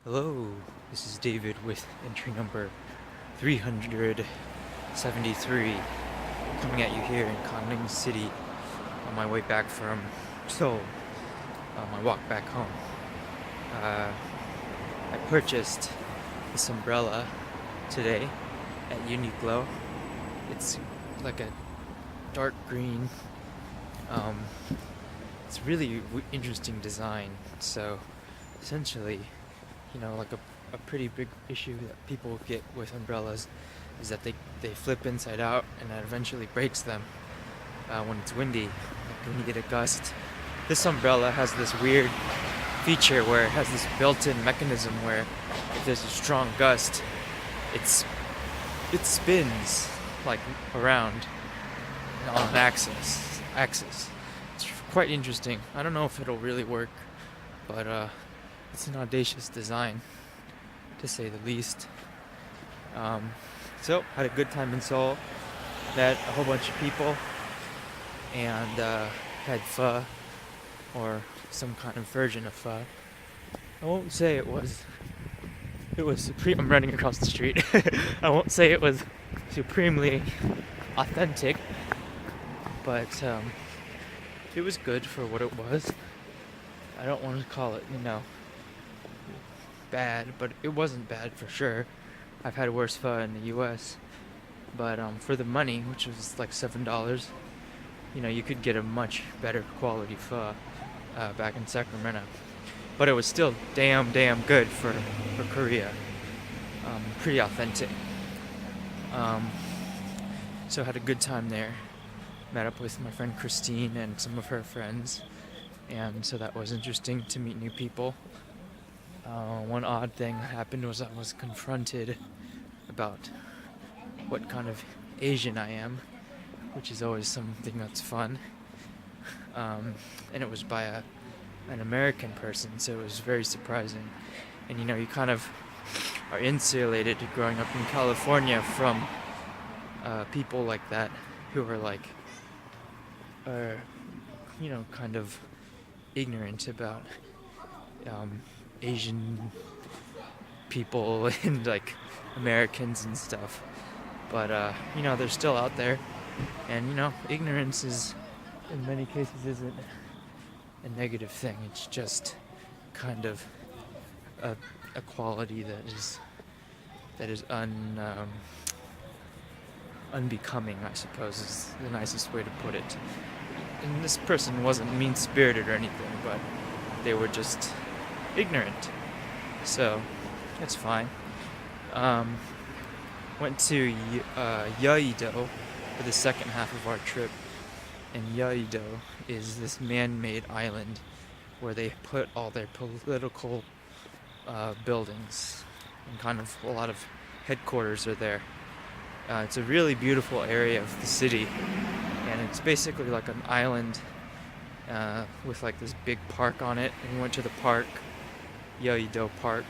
Hello, this is David with entry number 373, coming at you here in Gangneung City on my way back from Seoul, on my walk back home. I purchased this umbrella today at Uniqlo. It's like a dark green. It's really interesting design. So essentially, like a pretty big issue that people get with umbrellas is that they flip inside out and that eventually breaks them when it's windy, like when you get a gust. This umbrella has this weird feature where it has this built-in mechanism where if there's a strong gust, it spins like around on an axis. It's quite interesting. I don't know if it'll really work, but it's an audacious design, to say the least. So, had a good time in Seoul. Met a whole bunch of people, and had pho, or some kind of version of pho. I won't say it was I'm running across the street. I won't say it was supremely authentic, but it was good for what it was. I don't want to call it, bad, but it wasn't bad for sure. I've had worse pho in the US, but for the money, which was like $7, you could get a much better quality pho back in Sacramento. But it was still damn good for Korea. Pretty authentic. So I had a good time there. Met up with my friend Christine and some of her friends, and so that was interesting to meet new people. One odd thing that happened was I was confronted about what kind of Asian I am, which is always something that's fun. And it was by an American person, so it was very surprising. And you kind of are insulated growing up in California from people like that who are kind of ignorant about Asian people and like Americans and stuff, but they're still out there, and ignorance is in many cases isn't a negative thing. It's just kind of a quality that is unbecoming, I suppose, is the nicest way to put it. And this person wasn't mean-spirited or anything, but they were just ignorant, so it's fine. Went to Yeouido for the second half of our trip, and Yeouido is this man-made island where they put all their political buildings, and kind of a lot of headquarters are there. It's a really beautiful area of the city, and it's basically like an island with like this big park on it. And we went to the park, Yeouido Park,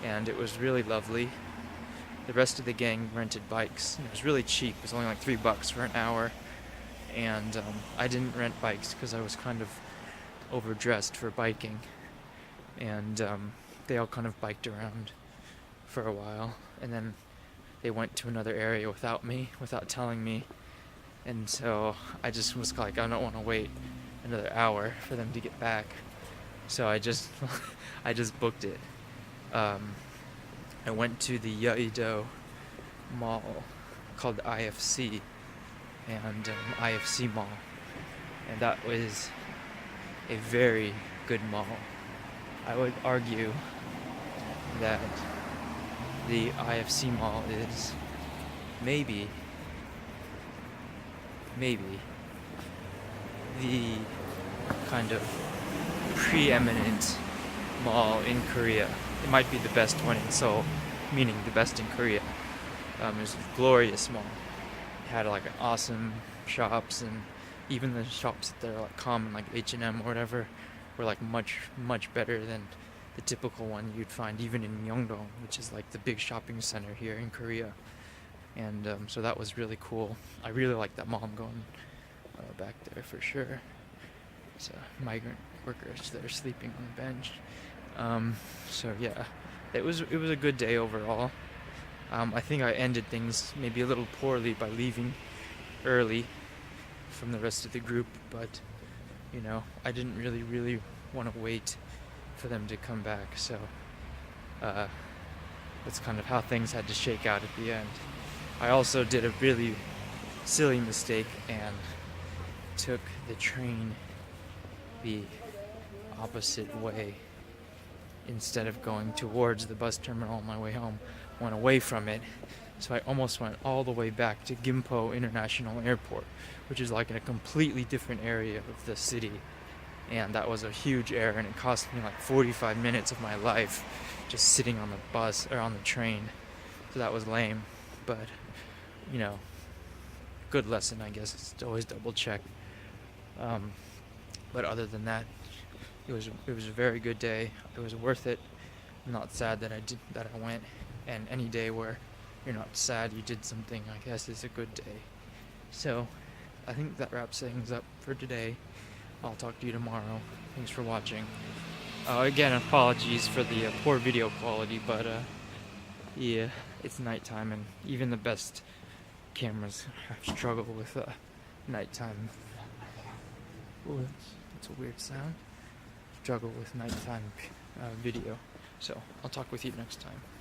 and it was really lovely. The rest of the gang rented bikes, and it was really cheap. It was only like $3 for an hour, and I didn't rent bikes because I was kind of overdressed for biking, and they all kind of biked around for a while, and then they went to another area without telling me, and so I just was like, I don't want to wait another hour for them to get back, so I just booked it. I went to the Yeouido Mall called IFC, and IFC Mall, and that was a very good mall. I would argue that the IFC Mall is maybe the kind of preeminent mall in Korea. It might be the best one in Seoul, meaning the best in Korea. It was a glorious mall. It had like awesome shops, and even the shops that are like common, like H&M or whatever, were like much better than the typical one you'd find even in Myeongdong, which is like the big shopping center here in Korea. And so that was really cool. I really like that mall. I'm going back there for sure. It's migrant workers that are sleeping on the bench. So yeah, it was a good day overall. I think I ended things maybe a little poorly by leaving early from the rest of the group, but I didn't really want to wait for them to come back, so uh, that's kind of how things had to shake out at the end. I also did a really silly mistake and took the train the opposite way. Instead of going towards the bus terminal on my way home, went away from it. So I almost went all the way back to Gimpo International Airport, which is like in a completely different area of the city. And that was a huge error, and it cost me like 45 minutes of my life just sitting on the bus or on the train. So that was lame, but good lesson, I guess. It's to always double check. But other than that, it was a very good day. It was worth it. I'm not sad that I went. And any day where you're not sad you did something, I guess, is a good day. So I think that wraps things up for today. I'll talk to you tomorrow. Thanks for watching. Again, apologies for the poor video quality, but yeah, it's nighttime, and even the best cameras struggle with nighttime. Ooh, that's a weird sound. Struggle with nighttime video. So I'll talk with you next time.